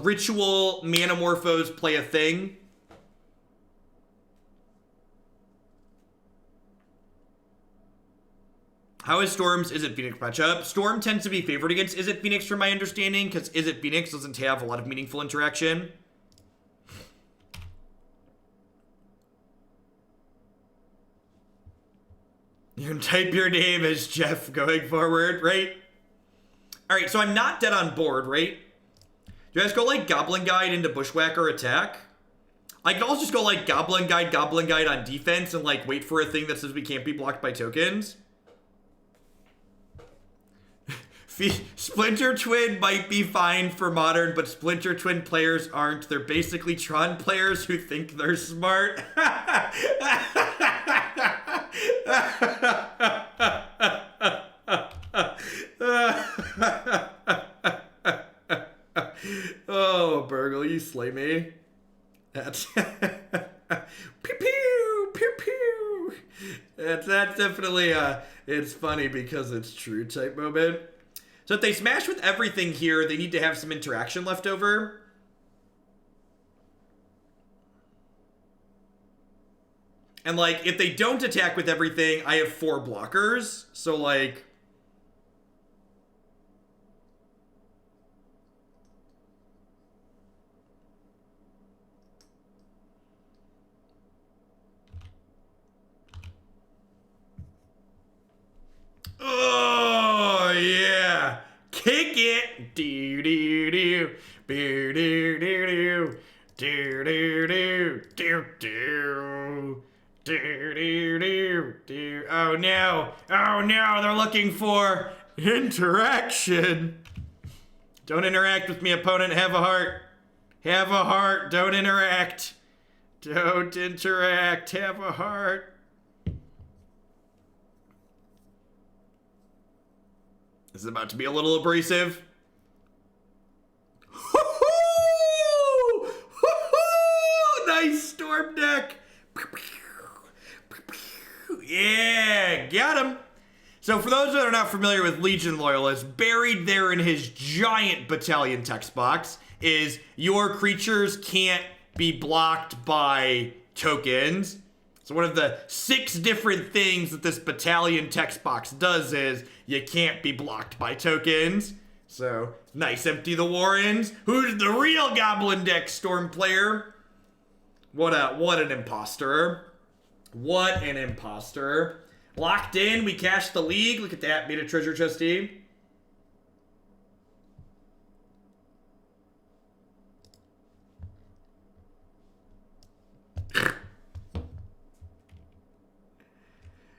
Ritual, Manamorphose, play a thing. How is Storm's Izzet Phoenix matchup? Storm tends to be favored against Izzet Phoenix from my understanding, because Izzet Phoenix doesn't have a lot of meaningful interaction. You can type your name as Jeff going forward, right? Alright, so I'm not dead on board, right? Do you guys go like Goblin Guide into Bushwhacker attack? I could also just go like Goblin Guide on defense and like wait for a thing that says we can't be blocked by tokens. Splinter Twin might be fine for Modern, but Splinter Twin players aren't. They're basically Tron players who think they're smart. Oh, Burgle, you slay me. That's pew pew pew pew. That's definitely it's funny because it's true type moment. So if they smash with everything here, they need to have some interaction left over. And like, if they don't attack with everything, I have 4 blockers. So like... Oh, yeah. Kick it. Do-do-do. Boo-do-do-do. Do-do-do. Do-do. Do-do-do. Oh, no. Oh, no. They're looking for interaction. Don't interact with me, opponent. Have a heart. Have a heart. Don't interact. Don't interact. Have a heart. This is about to be a little abrasive. Woo-hoo! Woo-hoo! Nice Storm deck. Yeah, got him. So for those that are not familiar with Legion Loyalist, buried there in his giant battalion text box is your creatures can't be blocked by tokens. So one of the 6 different things that this battalion text box does is you can't be blocked by tokens. So nice, empty the Warrens. Who's the real Goblin deck Storm player? What an imposter. What an imposter. Locked in, we cashed the league. Look at that, made a treasure trustee.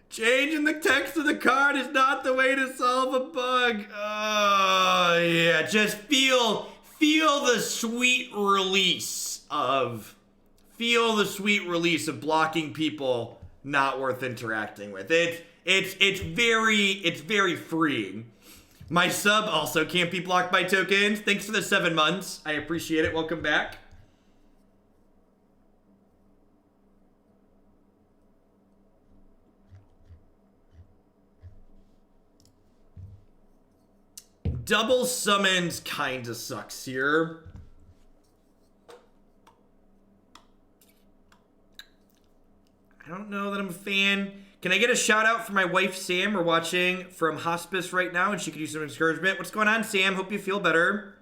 Changing the text of the card is not the way to solve a bug. Oh, yeah. Just feel the sweet release of blocking people not worth interacting with. It's very freeing. My sub also can't be blocked by tokens. Thanks for the 7 months. I appreciate it. Welcome back. Double summons kinda sucks here. I don't know that I'm a fan. Can I get a shout out for my wife Sam? We're watching from hospice right now and she could use some encouragement. What's going on, Sam? Hope you feel better.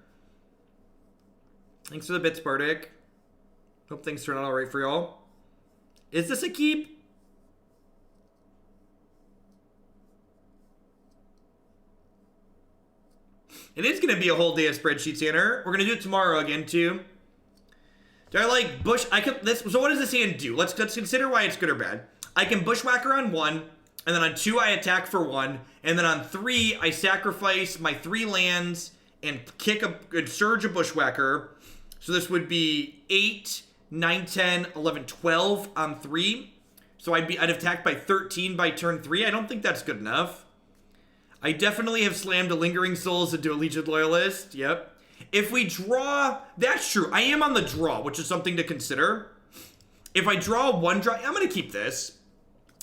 Thanks for the bits, Bardic. Hope things turn out alright for y'all. Is this a keep? It is going to be a whole day of spreadsheets, Tanner. We're going to do it tomorrow again, too. Do I like Bush? So what does this hand do? Let's consider why it's good or bad. I can Bushwhacker on 1, and then on 2 I attack for 1, and then on 3 I sacrifice my 3 lands and kick a surge a Bushwhacker. So this would be 8, 9, 10, 11, 12 on 3. So I'd attack by 13 by turn 3. I don't think that's good enough. I definitely have slammed a Lingering Souls into a Legion Loyalist. Yep. If we draw, that's true. I am on the draw, which is something to consider. If I draw a 1-drop, I'm going to keep this.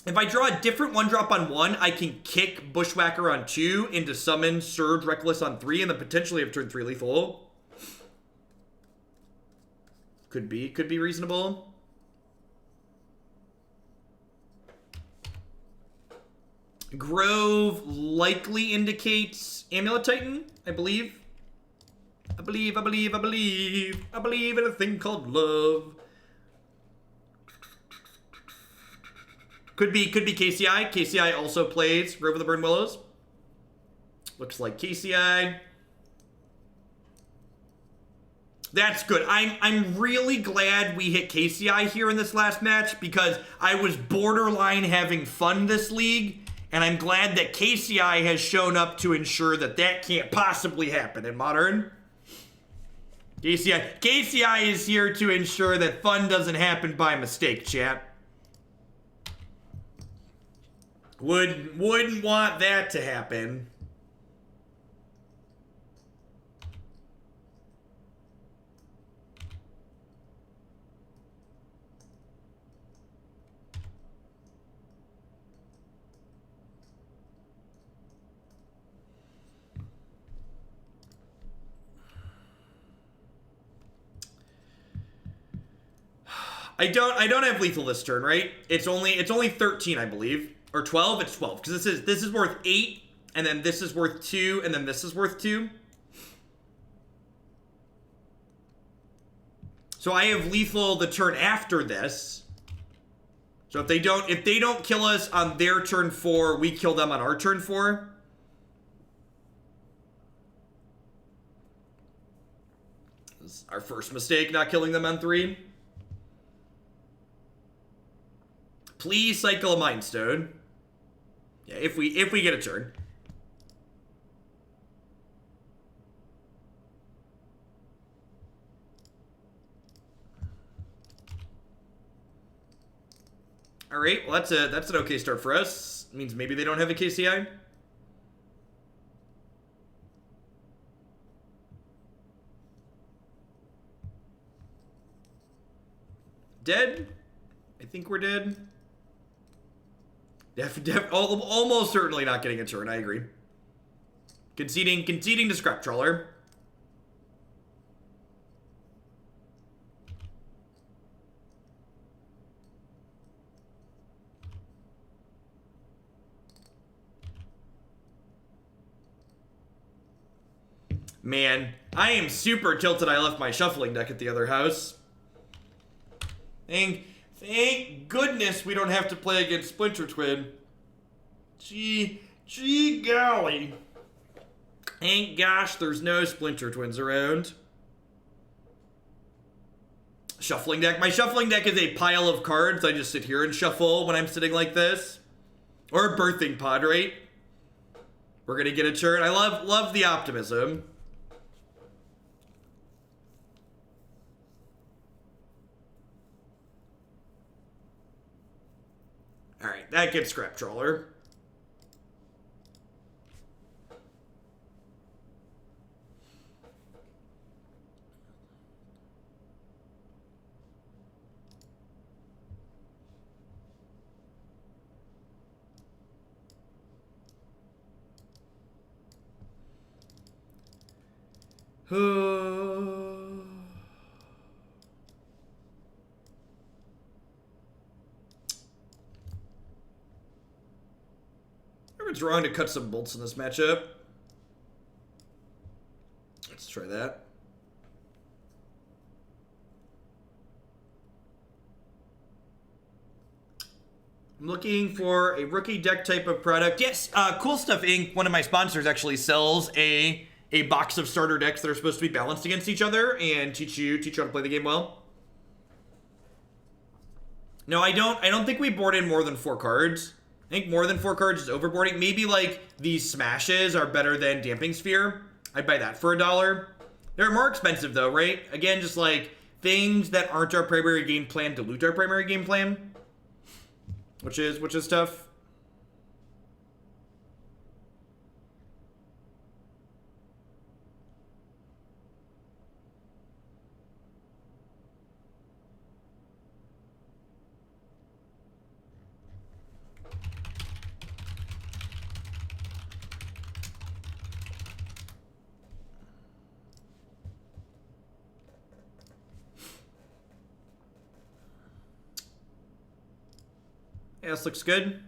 If I draw a different 1-drop on 1, I can kick Bushwhacker on 2 into summon Surge Reckless on 3, and then potentially have turn 3 lethal. Could be reasonable. Grove likely indicates Amulet Titan, I believe. I believe in a thing called love. Could be KCI. KCI also plays Grove of the Burned Willows. Looks like KCI. That's good. I'm really glad we hit KCI here in this last match because I was borderline having fun this league. And I'm glad that KCI has shown up to ensure that that can't possibly happen in Modern. KCI is here to ensure that fun doesn't happen by mistake, chat. Wouldn't want that to happen. I don't have lethal this turn, right? It's only 13, I believe. Or 12? It's 12. Because this is worth 8, and then this is worth 2, and then this is worth 2. So I have lethal the turn after this. So if they don't kill us on their turn 4, we kill them on our turn 4. This is our first mistake, not killing them on 3. Please cycle a Mind Stone. Yeah, if we get a turn. All right, well that's an okay start for us. It means maybe they don't have a KCI. Dead? I think we're dead. Almost certainly not getting a turn, I agree. Conceding to Scrap Trawler. Man, I am super tilted I left my shuffling deck at the other house. Thank goodness we don't have to play against Splinter Twin. Gee golly. Thank gosh there's no Splinter Twins around. Shuffling deck. My shuffling deck is a pile of cards. I just sit here and shuffle when I'm sitting like this. Or a birthing pod, right? We're gonna get a turn. I love the optimism. Alright, that gets Scrap Trawler. It's wrong to cut some bolts in this matchup. Let's try that. I'm looking for a rookie deck type of product. Yes, Cool Stuff Inc., one of my sponsors, actually sells a box of starter decks that are supposed to be balanced against each other and teach you how to play the game well. No, I don't think we board in more than 4 cards. I think more than 4 cards is overboarding. Maybe like these smashes are better than Damping Sphere. I'd buy that for $1. They're more expensive though, right? Again, just like things that aren't our primary game plan dilute our primary game plan, which is tough. Yeah, this looks good.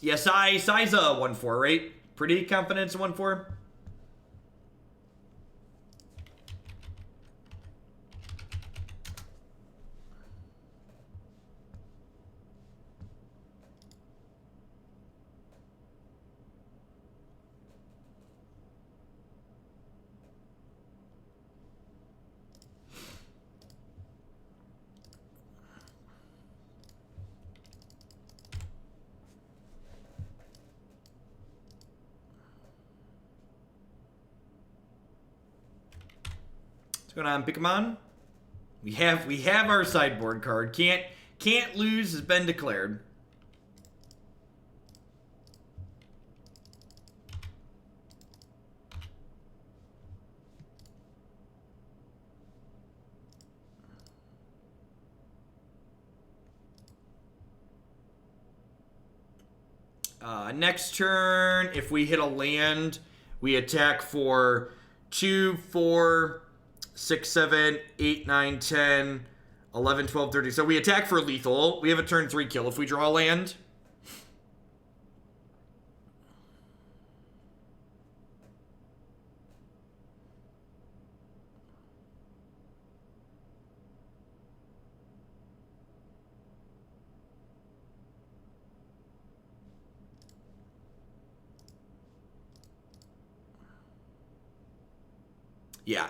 Yeah, size a 1/4, right? Pretty confident it's a 1/4. Going on, Pokemon. We have our sideboard card. Can't lose has been declared. Next turn, if we hit a land, we attack for 2, 4, 6, 7, 8, 9, 10, 11, 12, 13. So we attack for lethal. We have a turn 3 kill if we draw a land.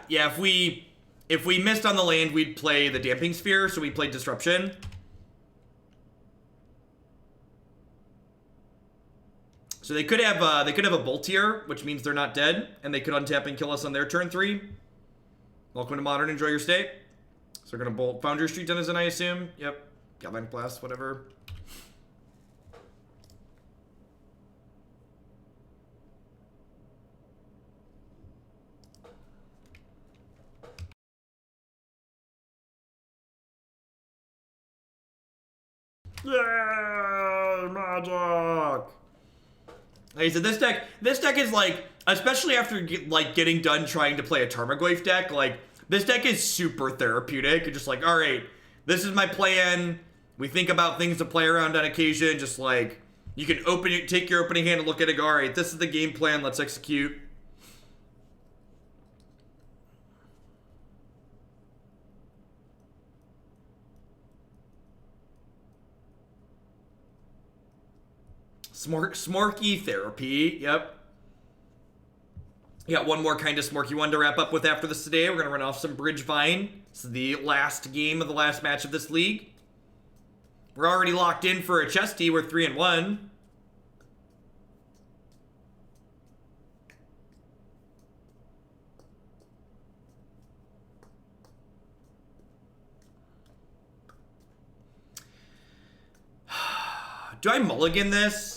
Yeah, if we missed on the land, we'd play the Damping Sphere, so we played Disruption. So they could have a Bolt here, which means they're not dead, and they could untap and kill us on their turn 3. Welcome to Modern, enjoy your stay. So they're gonna Bolt Foundry Street Denizen, I assume. Yep, Goblin Blast, whatever. Yeah, magic. Like I said, this deck is like, especially after getting done trying to play a Tarmogoyf deck, like this deck is super therapeutic. You're just like, all right, this is my plan. We think about things to play around on occasion. Just like you can take your opening hand and look at it. Go, all right, this is the game plan. Let's execute. Smorky therapy, yep. We got one more kind of smorky one to wrap up with after this today. We're going to run off some Bridgevine. This is the last game of the last match of this league. We're already locked in for a chesty. We're 3-1. Do I mulligan this?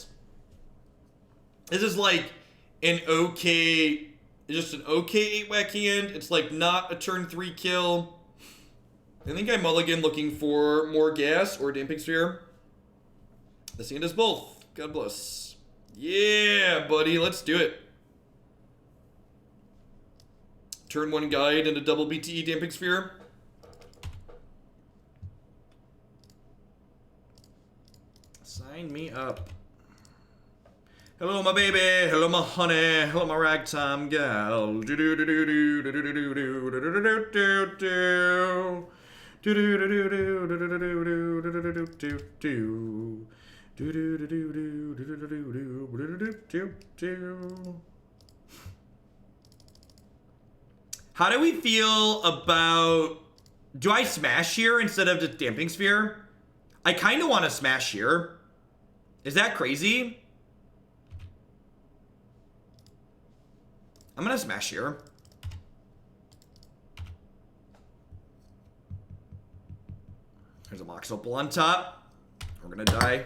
This is like an okay, just an okay 8-whack hand. It's like not a turn 3 kill. I think I mulligan looking for more gas or Damping Sphere. This hand is both. God bless. Yeah, buddy, let's do it. Turn 1 guide and a double BTE Damping Sphere. Sign me up. Hello, my baby. Hello, my honey. Hello, my ragtime gal. How do we feel about... Do I smash here instead of just Damping Sphere? I kind of want to smash here. Is that crazy? I'm going to smash here. There's a Mox Opal on top. We're going to die.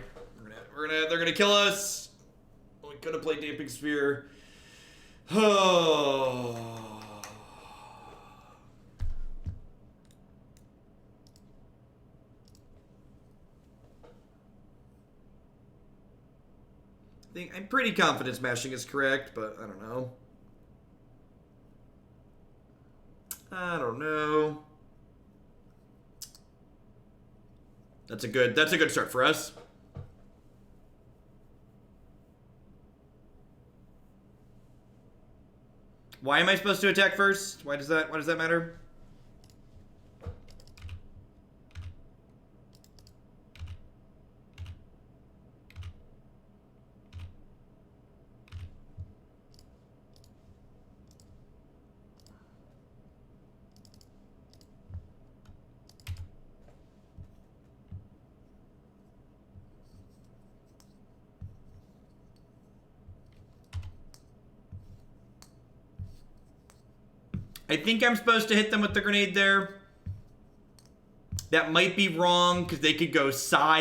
They're going to kill us. We could have played Damping Sphere. Oh... I'm pretty confident smashing is correct, but I don't know. I don't know. That's a good start for us. Why am I supposed to attack first? Why does that matter? I think I'm supposed to hit them with the grenade there. That might be wrong because they could go Psy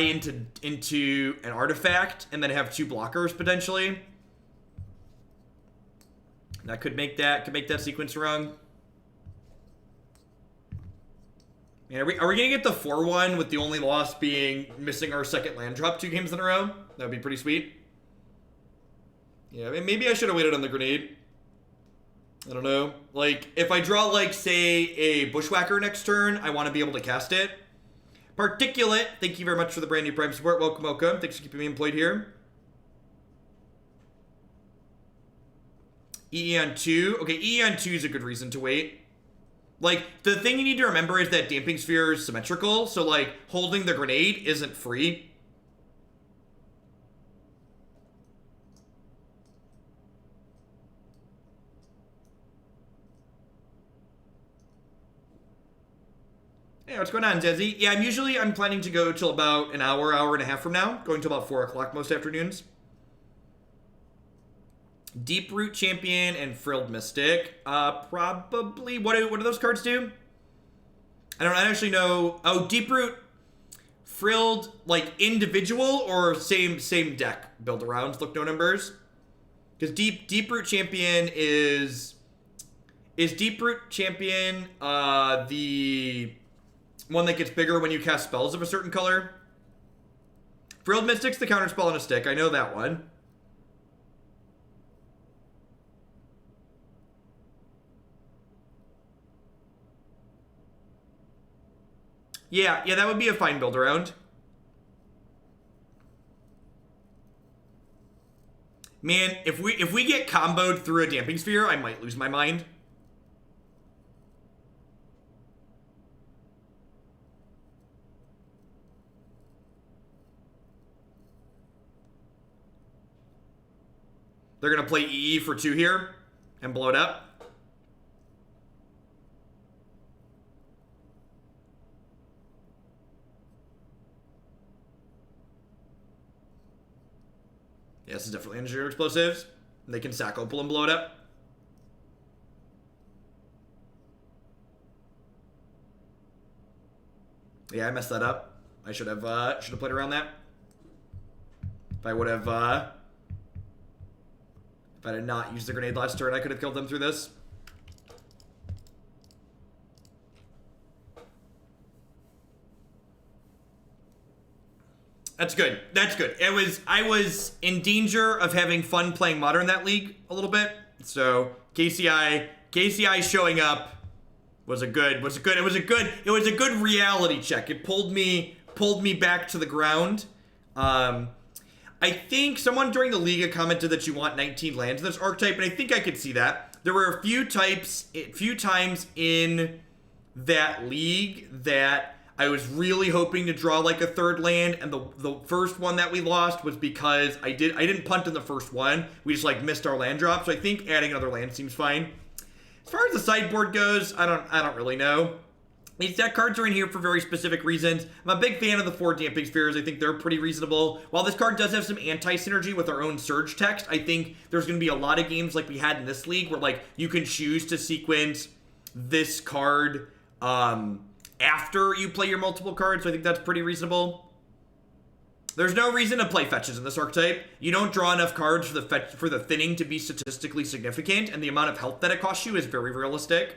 into an artifact and then have 2 blockers potentially. That could make that sequence wrong. Man, are we gonna get the 4-1 with the only loss being missing our second land drop 2 games in a row? That would be pretty sweet. Yeah, I mean, maybe I should have waited on the grenade. I don't know. Like, if I draw, like, say, a Bushwhacker next turn, I want to be able to cast it. Particulate, thank you very much for the brand new Prime support. Welcome, welcome. Thanks for keeping me employed here. EE on 2. Okay, EE on 2 is a good reason to wait. Like, the thing you need to remember is that Damping Sphere is symmetrical, so, like, holding the grenade isn't free. Hey, what's going on, Desi? Yeah, I'm planning to go till about an hour and a half from now. Going till about 4 o'clock most afternoons. Deep Root Champion and Frilled Mystic. Probably. What do those cards do? I don't actually know. Oh, Deep Root, Frilled, like individual or same deck build around. Look, no numbers. Because Deep Root Champion is Deep Root Champion the one that gets bigger when you cast spells of a certain color? Frilled Mystic's the counterspell on a stick. I know that one. Yeah, that would be a fine build around. Man, if we get comboed through a Damping Sphere, I might lose my mind. They're going to play EE for 2 here and blow it up. Yeah, this is definitely engineer explosives. And they can sack Opal and blow it up. Yeah, I messed that up. I should have played around that. If I would have if I did not use the grenade last turn, I could have killed them through this. That's good. That's good. I was in danger of having fun playing Modern that league a little bit. So KCI showing up was a good reality check. It pulled me back to the ground. I think someone during the Liga commented that you want 19 lands in this archetype, and I think I could see that. There were a few times in that league that I was really hoping to draw like a third land, and the first one that we lost was because I didn't punt in the first one. We just like missed our land drop, so I think adding another land seems fine. As far as the sideboard goes, I don't really know. These deck cards are in here for very specific reasons. I'm a big fan of the 4 Damping Spheres. I think they're pretty reasonable. While this card does have some anti-synergy with our own Surge text, I think there's going to be a lot of games like we had in this league where like you can choose to sequence this card after you play your multiple cards, so I think that's pretty reasonable. There's no reason to play fetches in this archetype. You don't draw enough cards for the thinning to be statistically significant, and the amount of health that it costs you is very realistic.